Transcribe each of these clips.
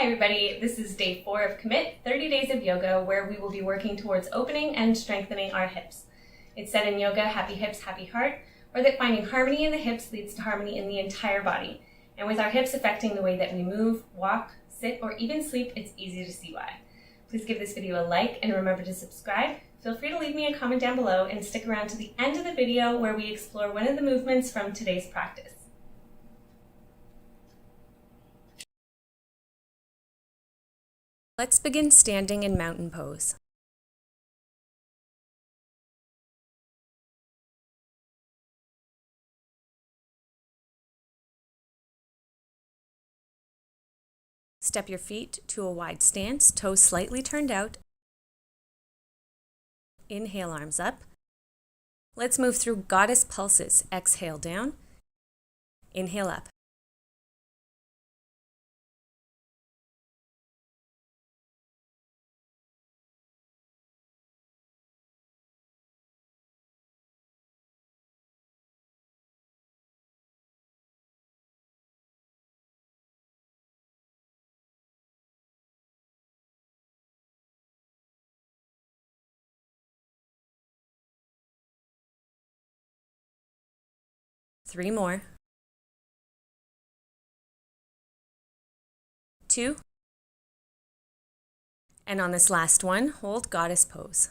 Hi everybody, this is day 4 of Commit, 30 Days of Yoga, where we will be working towards opening and strengthening our hips. It's said in yoga, happy hips, happy heart, or that finding harmony in the hips leads to harmony in the entire body. And with our hips affecting the way that we move, walk, sit, or even sleep, it's easy to see why. Please give this video a like and remember to subscribe. Feel free to leave me a comment down below and stick around to the end of the video where we explore one of the movements from today's practice. Let's begin standing in mountain pose. Step your feet to a wide stance, toes slightly turned out. Inhale, arms up. Let's move through goddess pulses. Exhale down. Inhale up. Three more. 2. And on this last one, hold goddess pose.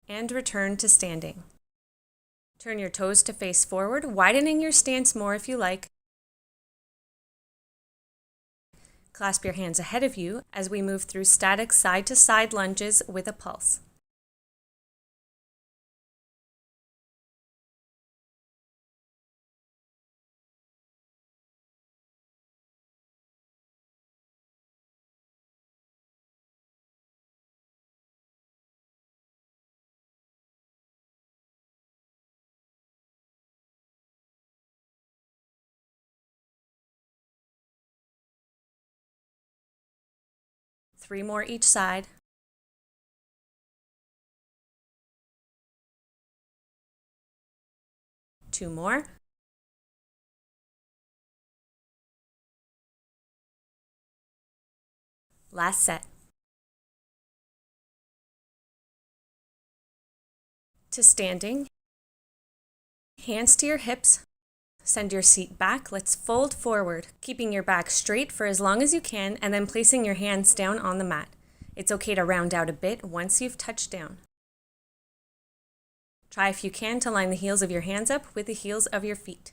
And return to standing. Turn your toes to face forward, widening your stance more if you like. Clasp your hands ahead of you as we move through static side-to-side lunges with a pulse. Three more each side. Two more. Last set. To standing. Hands to your hips. Send your seat back. Let's fold forward, keeping your back straight for as long as you can, and then placing your hands down on the mat. It's okay to round out a bit once you've touched down. Try if you can to line the heels of your hands up with the heels of your feet.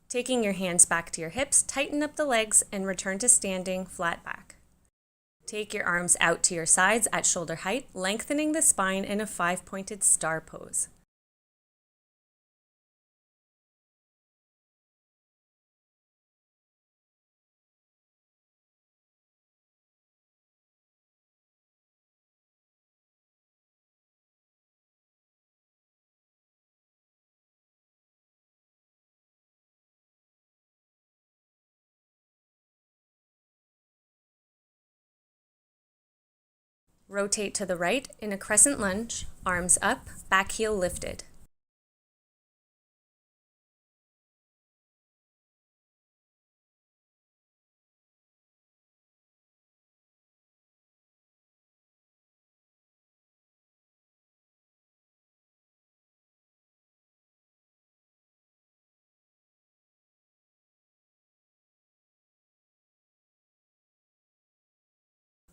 Taking your hands back to your hips, tighten up the legs and return to standing flat back. Take your arms out to your sides at shoulder height, lengthening the spine in a 5-pointed star pose. Rotate to the right in a crescent lunge, arms up, back heel lifted.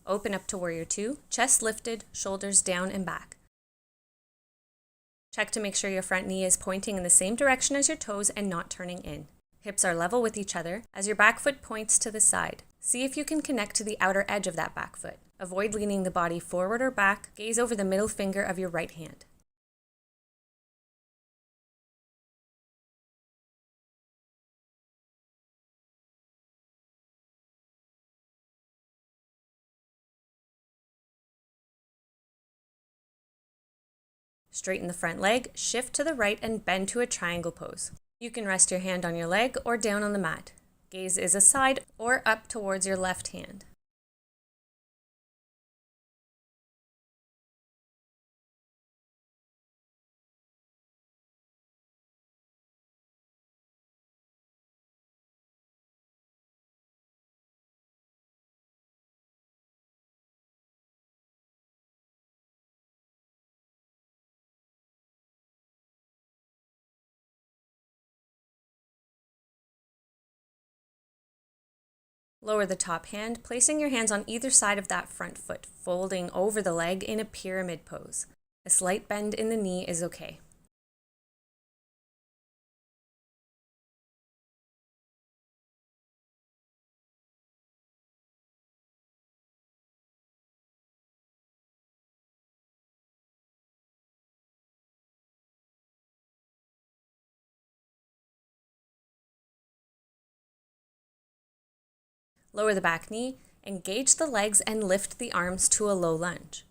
Open up to warrior two, chest lifted, shoulders down and back. Check to make sure your front knee is pointing in the same direction as your toes and not turning in. Hips are level with each other as your back foot points to the side. See if you can connect to the outer edge of that back foot. Avoid leaning the body forward or back. Gaze over the middle finger of your right hand. Straighten the front leg, shift to the right and bend to a triangle pose. You can rest your hand on your leg or down on the mat. Gaze is aside or up towards your left hand. Lower the top hand, placing your hands on either side of that front foot, folding over the leg in a pyramid pose. A slight bend in the knee is okay. Lower the back knee, engage the legs and lift the arms to a low lunge.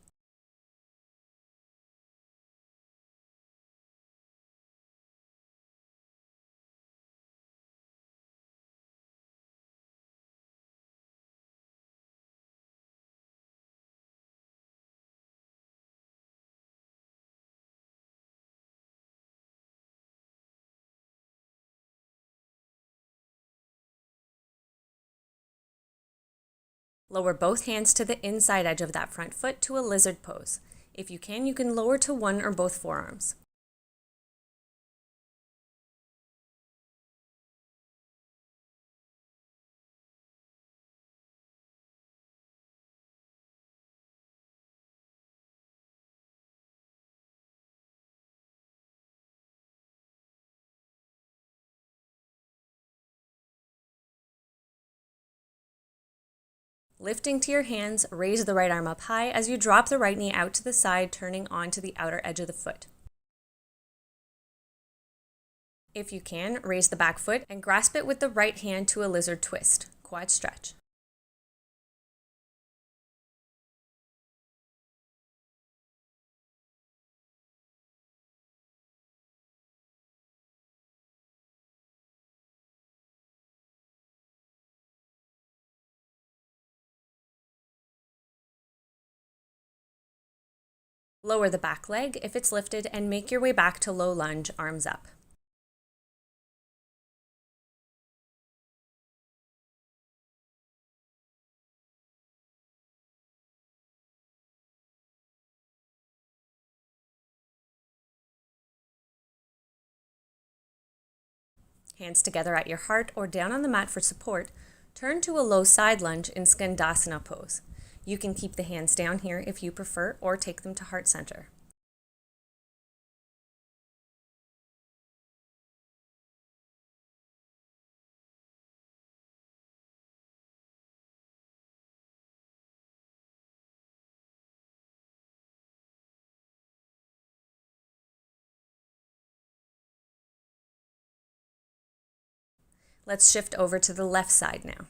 Lower both hands to the inside edge of that front foot to a lizard pose. If you can lower to one or both forearms. Lifting to your hands, raise the right arm up high as you drop the right knee out to the side, turning onto the outer edge of the foot. If you can, raise the back foot and grasp it with the right hand to a lizard twist, quad stretch. Lower the back leg if it's lifted and make your way back to low lunge, arms up. Hands together at your heart or down on the mat for support. Turn to a low side lunge in Skandasana pose. You can keep the hands down here if you prefer or take them to heart center. Let's shift over to the left side now.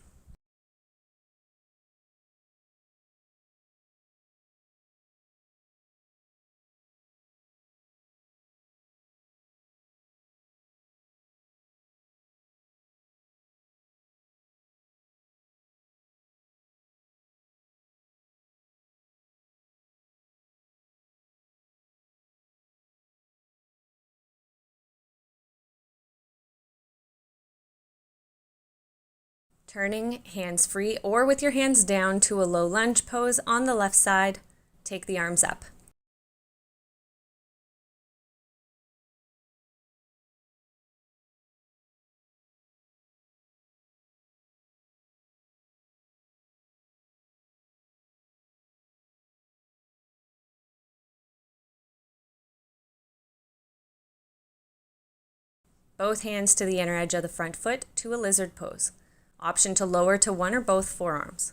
Turning, hands free or with your hands down to a low lunge pose on the left side. Take the arms up. both hands to the inner edge of the front foot to a lizard pose. Option to lower to one or both forearms.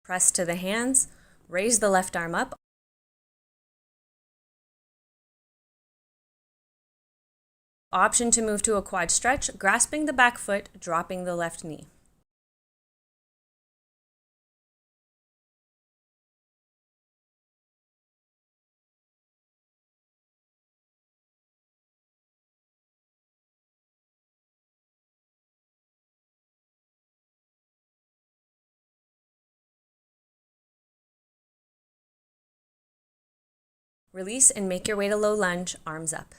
Press to the hands, raise the left arm up. Option to move to a quad stretch, grasping the back foot, dropping the left knee. Release and make your way to low lunge, arms up.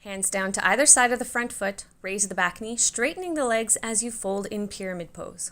Hands down to either side of the front foot, raise the back knee, straightening the legs as you fold in pyramid pose.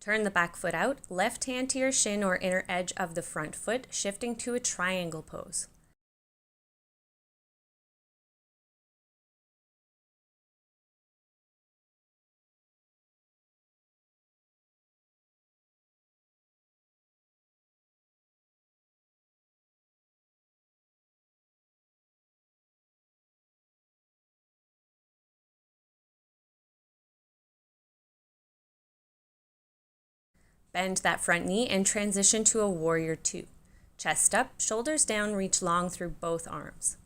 Turn the back foot out, left hand to your shin or inner edge of the front foot, shifting to a triangle pose. Bend that front knee and transition to a warrior two. Chest up, shoulders down, reach long through both arms.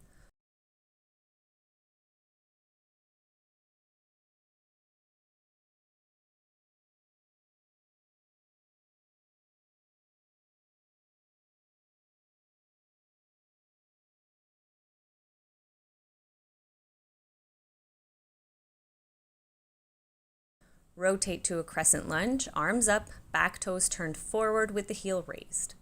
Rotate to a crescent lunge, arms up, back toes turned forward with the heel raised.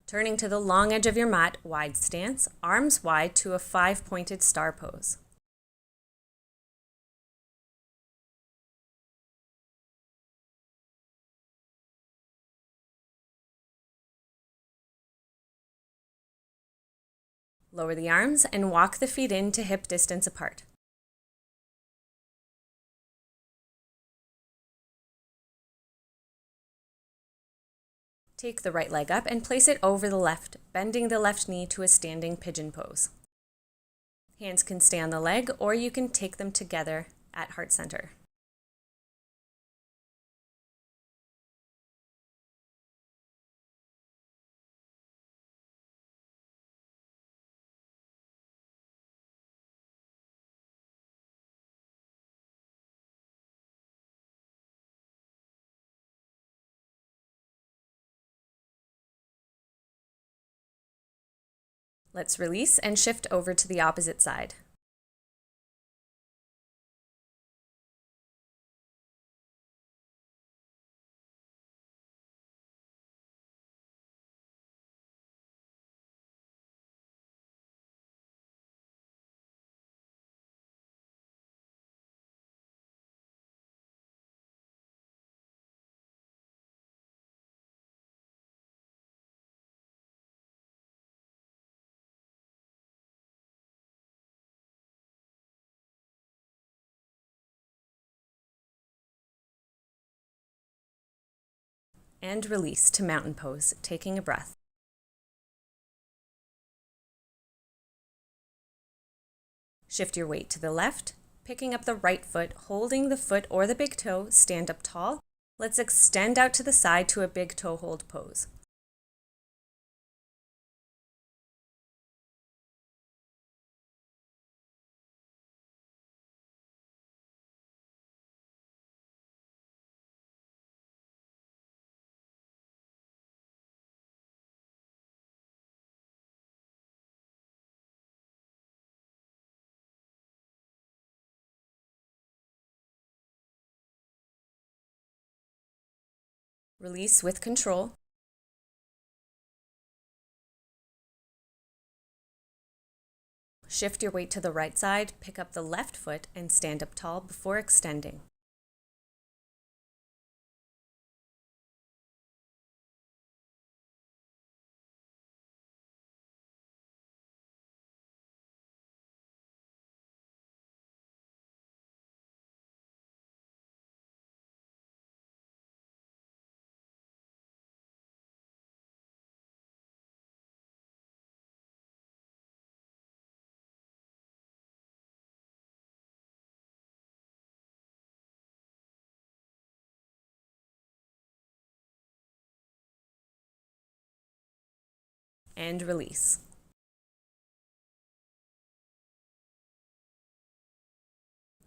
Turning to the long edge of your mat, wide stance, arms wide to a 5-pointed star pose. Lower the arms and walk the feet in to hip distance apart. Take the right leg up and place it over the left, bending the left knee to a standing pigeon pose. Hands can stay on the leg, or you can take them together at heart center. Let's release and shift over to the opposite side. And release to mountain pose, taking a breath. Shift your weight to the left, picking up the right foot, holding the foot or the big toe, stand up tall. Let's extend out to the side to a big toe hold pose. Release with control. Shift your weight to the right side, pick up the left foot, and stand up tall before extending. And release.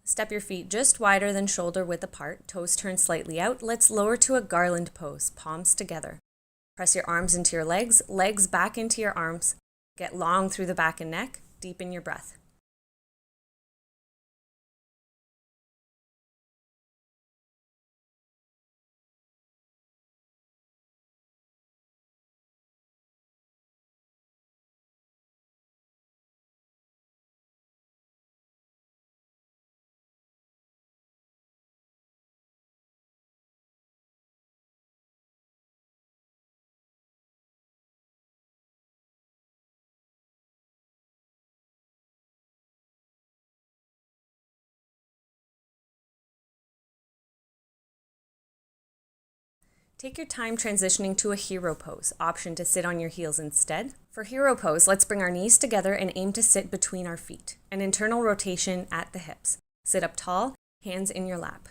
Step your feet just wider than shoulder width apart, toes turn slightly out. Let's lower to a garland pose, palms together. Press your arms into your legs, legs back into your arms. Get long through the back and neck, deepen your breath. Take your time transitioning to a hero pose, option to sit on your heels instead. For hero pose, let's bring our knees together and aim to sit between our feet. An internal rotation at the hips. Sit up tall, hands in your lap.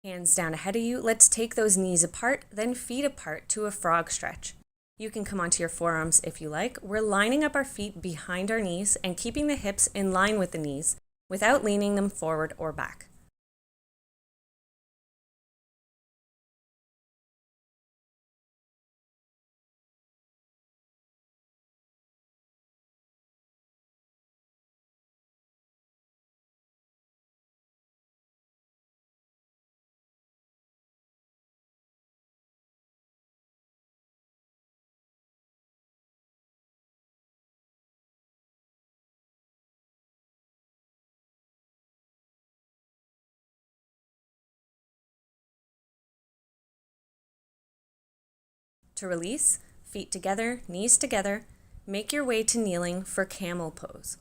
Hands down ahead of you. Let's take those knees apart, then feet apart to a frog stretch. You can come onto your forearms if you like. We're lining up our feet behind our knees and keeping the hips in line with the knees without leaning them forward or back. To release, feet together, knees together, make your way to kneeling for camel pose.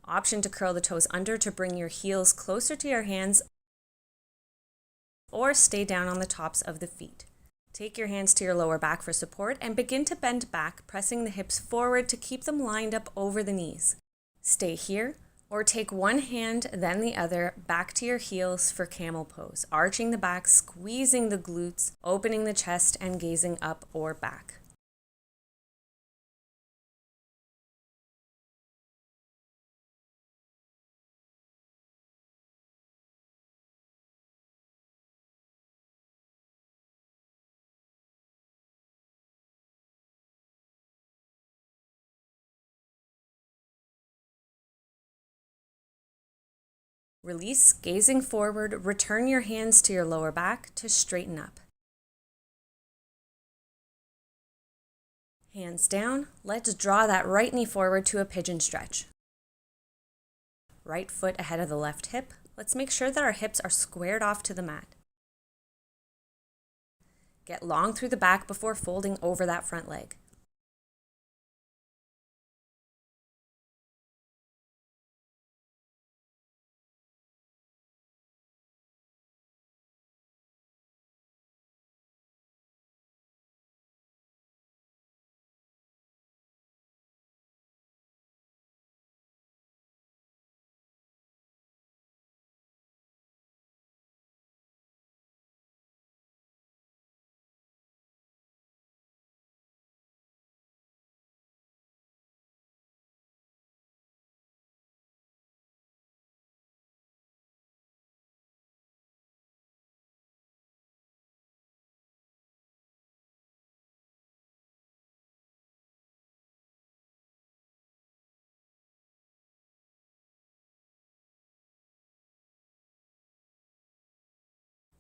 Option to curl the toes under to bring your heels closer to your hands or stay down on the tops of the feet. Take your hands to your lower back for support and begin to bend back, pressing the hips forward to keep them lined up over the knees. Stay here or take one hand, then the other, back to your heels for camel pose, arching the back, squeezing the glutes, opening the chest, and gazing up or back. Release, gazing forward, return your hands to your lower back to straighten up. Hands down, let's draw that right knee forward to a pigeon stretch. Right foot ahead of the left hip. Let's make sure that our hips are squared off to the mat. Get long through the back before folding over that front leg.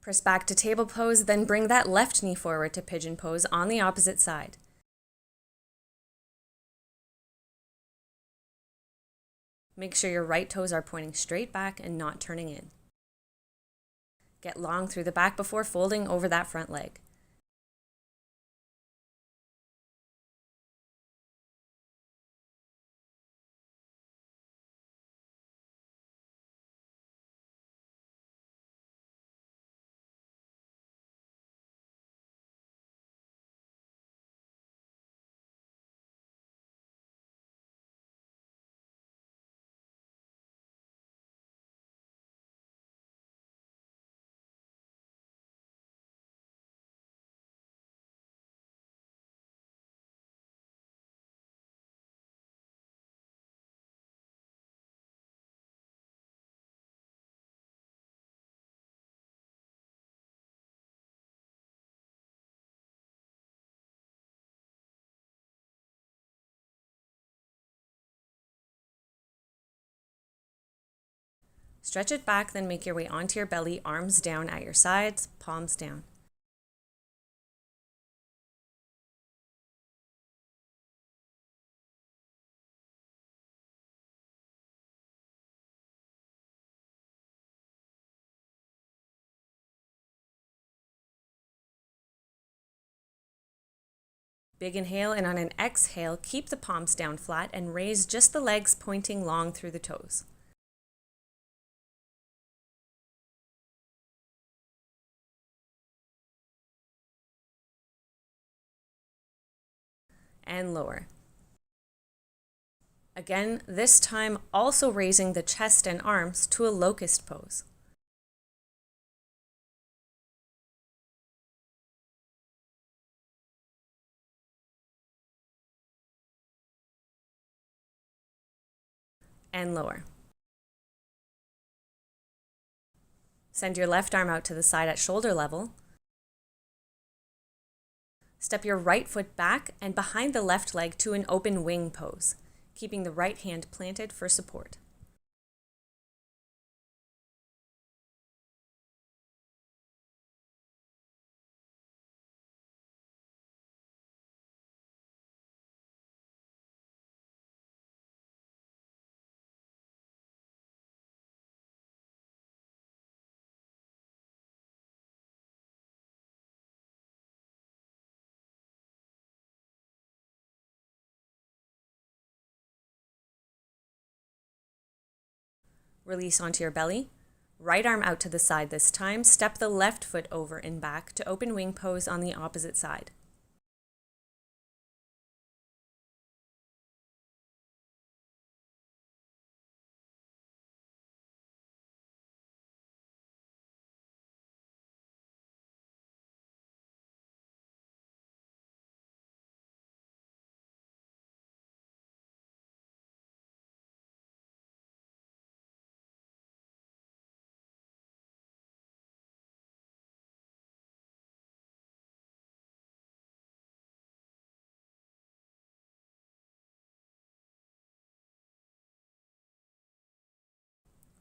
Press back to table pose, then bring that left knee forward to pigeon pose on the opposite side. Make sure your right toes are pointing straight back and not turning in. Get long through the back before folding over that front leg. Stretch it back, then make your way onto your belly, arms down at your sides, palms down. Big inhale, and on an exhale, keep the palms down flat and raise just the legs pointing long through the toes. And lower. Again, this time also raising the chest and arms to a locust pose. And lower. Send your left arm out to the side at shoulder level. Step your right foot back and behind the left leg to an open wing pose, keeping the right hand planted for support. Release onto your belly. Right arm out to the side this time. Step the left foot over and back to open wing pose on the opposite side.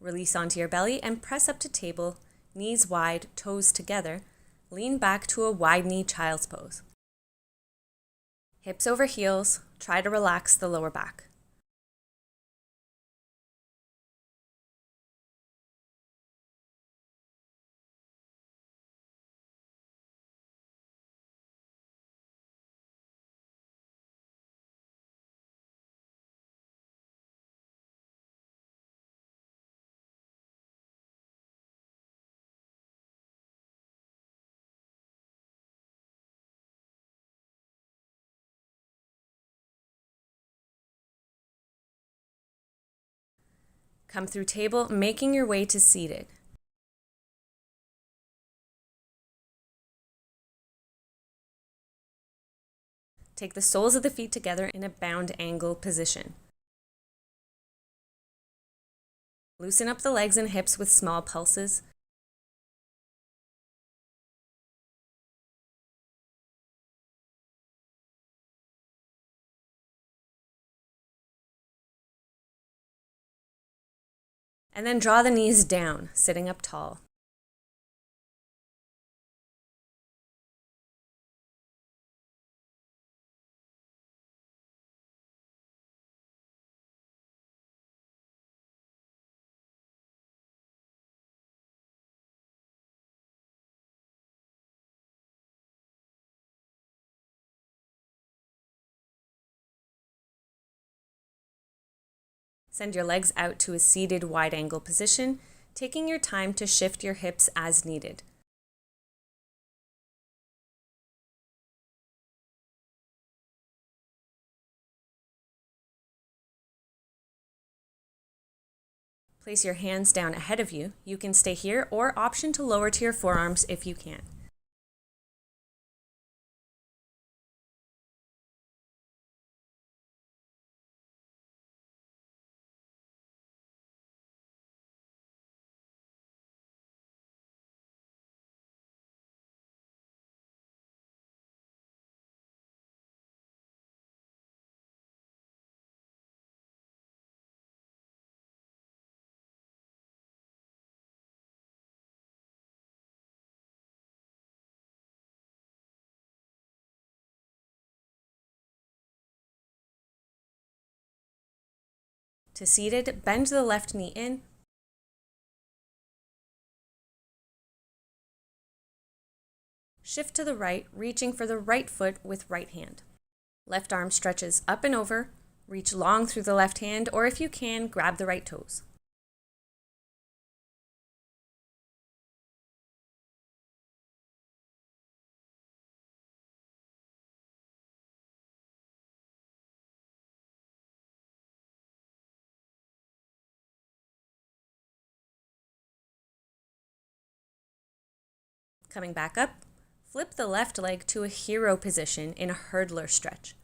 Release onto your belly and press up to table, knees wide, toes together. Lean back to a wide knee child's pose. Hips over heels, try to relax the lower back. Come through table, making your way to seated. Take the soles of the feet together in a bound angle position. Loosen up the legs and hips with small pulses. And then draw the knees down, sitting up tall. Send your legs out to a seated wide angle position, taking your time to shift your hips as needed. Place your hands down ahead of you. You can stay here or option to lower to your forearms if you can. To seated, bend the left knee in. Shift to the right, reaching for the right foot with right hand. Left arm stretches up and over. Reach long through the left hand, or if you can, grab the right toes. Coming back up, flip the left leg to a hero position in a hurdler stretch.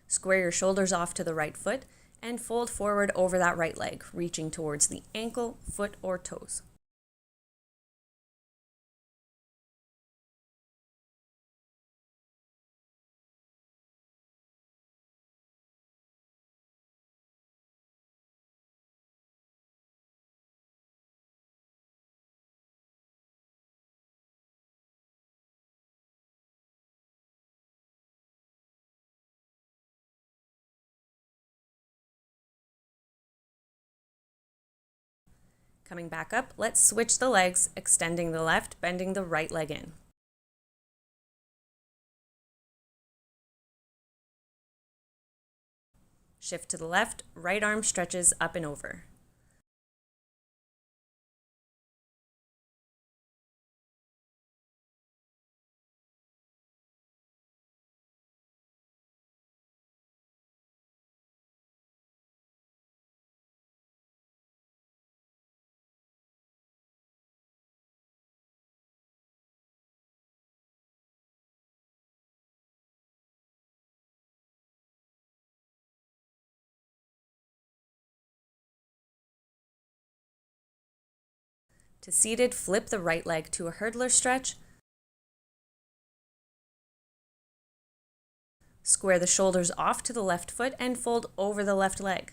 Square your shoulders off to the right foot and fold forward over that right leg, reaching towards the ankle, foot, or toes. Coming back up, let's switch the legs, extending the left, bending the right leg in. Shift to the left, right arm stretches up and over. To seated, flip the right leg to a hurdler stretch. Square the shoulders off to the left foot and fold over the left leg.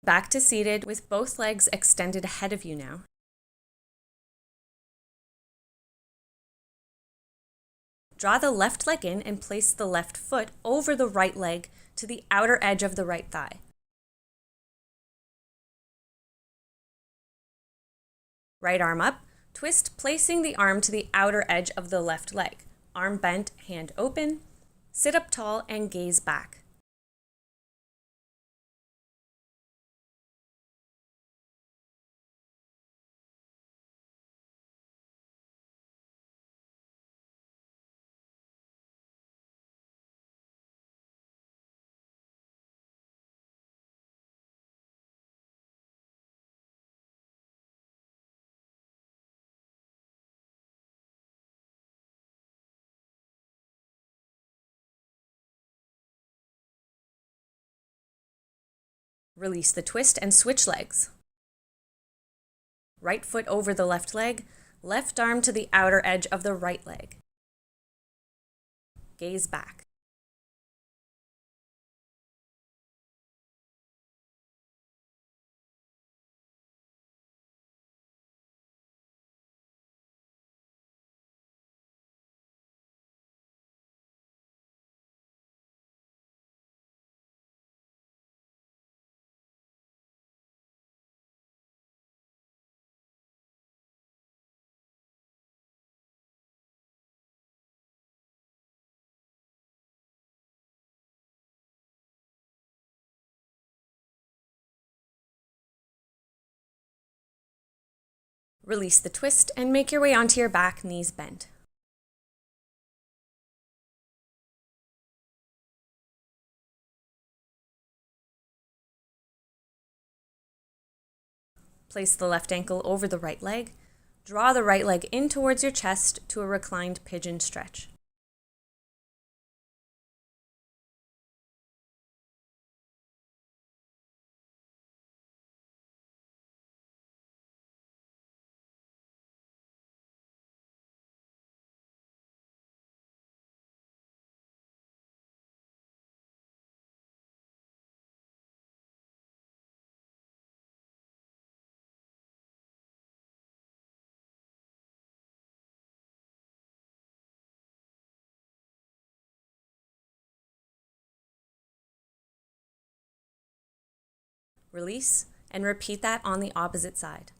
Back to seated with both legs extended ahead of you now. Draw the left leg in and place the left foot over the right leg to the outer edge of the right thigh. Right arm up, twist, placing the arm to the outer edge of the left leg. Arm bent, hand open. Sit up tall and gaze back. Release the twist and switch legs. Right foot over the left leg, left arm to the outer edge of the right leg. Gaze back. Release the twist and make your way onto your back, knees bent. Place the left ankle over the right leg. Draw the right leg in towards your chest to a reclined pigeon stretch. Release, and repeat that on the opposite side.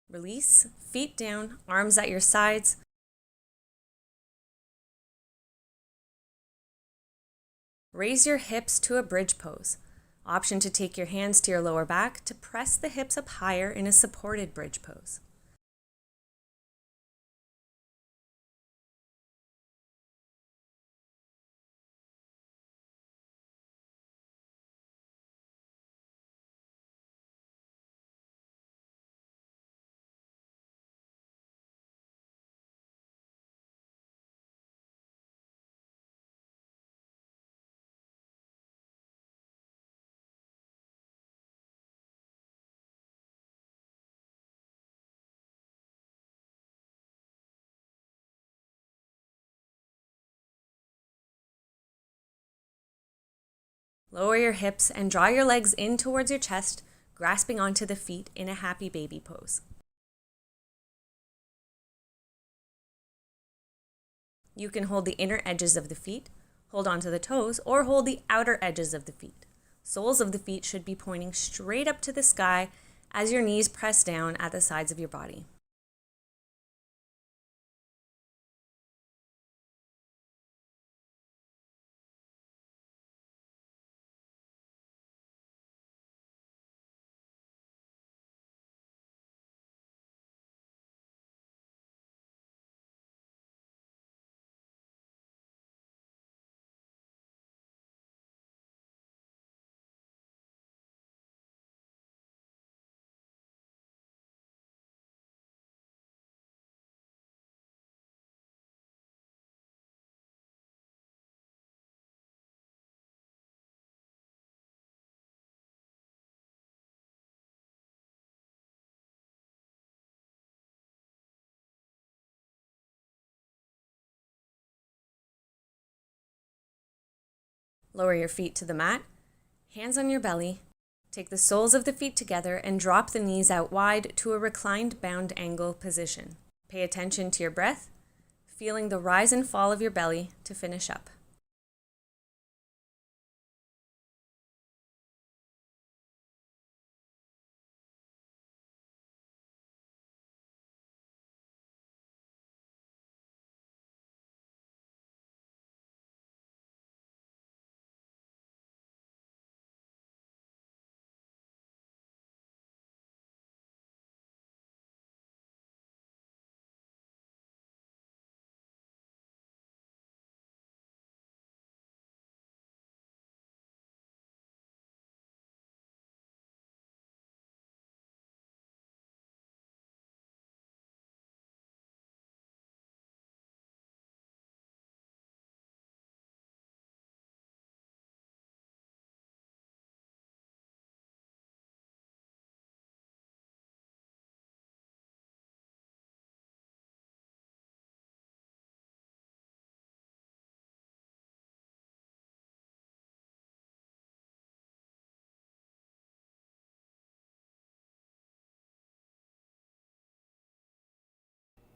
Release, feet down, arms at your sides. Raise your hips to a bridge pose. Option to take your hands to your lower back to press the hips up higher in a supported bridge pose. Lower your hips and draw your legs in towards your chest, grasping onto the feet in a happy baby pose. You can hold the inner edges of the feet, hold onto the toes, or hold the outer edges of the feet. Soles of the feet should be pointing straight up to the sky as your knees press down at the sides of your body. Lower your feet to the mat, hands on your belly. Take the soles of the feet together and drop the knees out wide to a reclined bound angle position. Pay attention to your breath, feeling the rise and fall of your belly to finish up.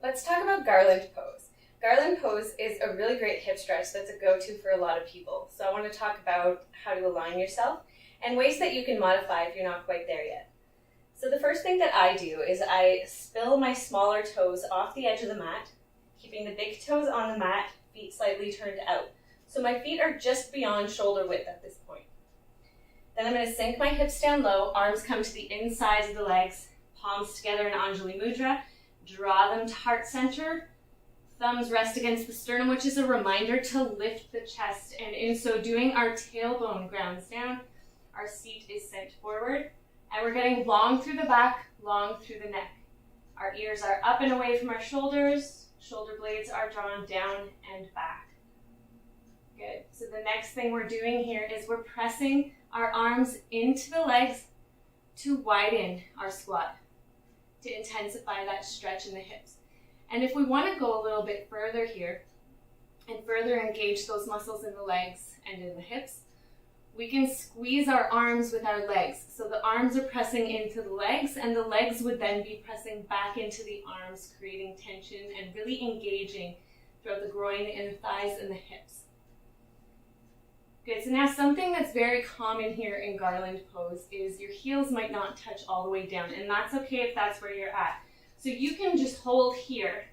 Let's talk about garland pose. Garland pose is a really great hip stretch that's a go-to for a lot of people. So I want to talk about how to align yourself and ways that you can modify if you're not quite there yet. So the first thing that I do is I spill my smaller toes off the edge of the mat, keeping the big toes on the mat, feet slightly turned out. So my feet are just beyond shoulder width at this point. Then I'm going to sink my hips down low, arms come to the insides of the legs, palms together in Anjali Mudra, draw them to heart center, thumbs rest against the sternum, which is a reminder to lift the chest, and in so doing, our tailbone grounds down, our seat is sent forward, and we're getting long through the back, long through the neck. Our ears are up and away from our shoulders, shoulder blades are drawn down and back. Good. So the next thing we're doing here is we're pressing our arms into the legs to widen our squat, to intensify that stretch in the hips. And if we want to go a little bit further here and further engage those muscles in the legs and in the hips, we can squeeze our arms with our legs. So the arms are pressing into the legs, and the legs would then be pressing back into the arms, creating tension and really engaging throughout the groin, the inner thighs, and the hips. Good, so now something that's very common here in garland pose is your heels might not touch all the way down, and that's okay if that's where you're at. So you can just hold here,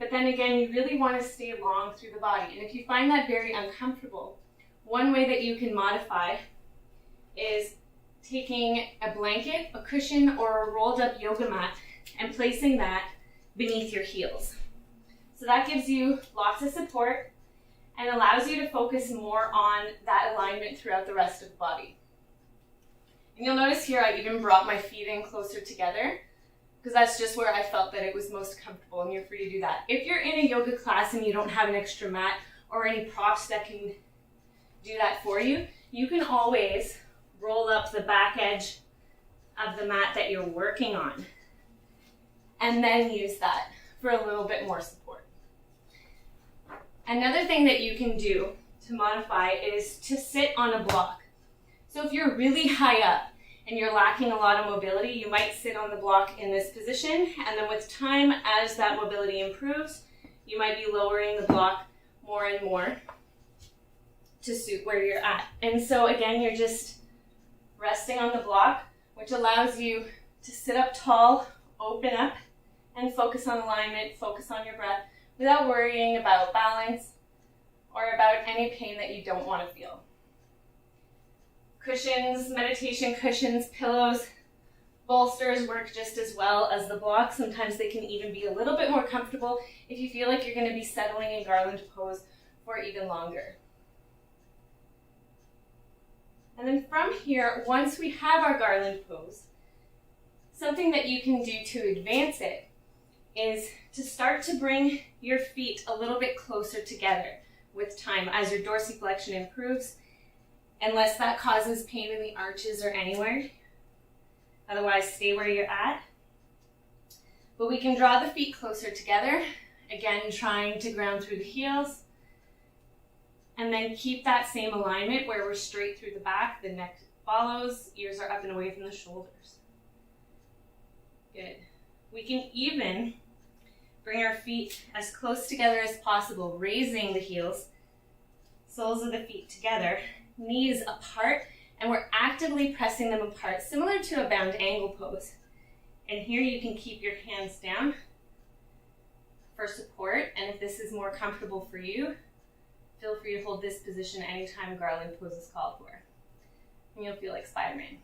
but then again, you really want to stay long through the body. And if you find that very uncomfortable, one way that you can modify is taking a blanket, a cushion, or a rolled up yoga mat and placing that beneath your heels. So that gives you lots of support and allows you to focus more on that alignment throughout the rest of the body. And you'll notice here I even brought my feet in closer together because that's just where I felt that it was most comfortable, and you're free to do that. If you're in a yoga class and you don't have an extra mat or any props that can do that for you, you can always roll up the back edge of the mat that you're working on and then use that for a little bit more support. Another thing that you can do to modify is to sit on a block. So if you're really high up and you're lacking a lot of mobility, you might sit on the block in this position, and then with time, as that mobility improves, you might be lowering the block more and more to suit where you're at. And so again, you're just resting on the block, which allows you to sit up tall, open up, and focus on alignment, focus on your breath, without worrying about balance or about any pain that you don't want to feel. Cushions, meditation cushions, pillows, bolsters work just as well as the block. Sometimes they can even be a little bit more comfortable if you feel like you're going to be settling in garland pose for even longer. And then from here, once we have our garland pose, something that you can do to advance it is to start to bring your feet a little bit closer together with time as your dorsiflexion improves, unless that causes pain in the arches or anywhere. Otherwise, stay where you're at. But we can draw the feet closer together, again, trying to ground through the heels, and then keep that same alignment where we're straight through the back, the neck follows, ears are up and away from the shoulders. Good. We can even bring our feet as close together as possible, raising the heels, soles of the feet together, knees apart, and we're actively pressing them apart, similar to a bound angle pose. And here you can keep your hands down for support, and if this is more comfortable for you, feel free to hold this position anytime garland pose is called for. And you'll feel like Spider-Man.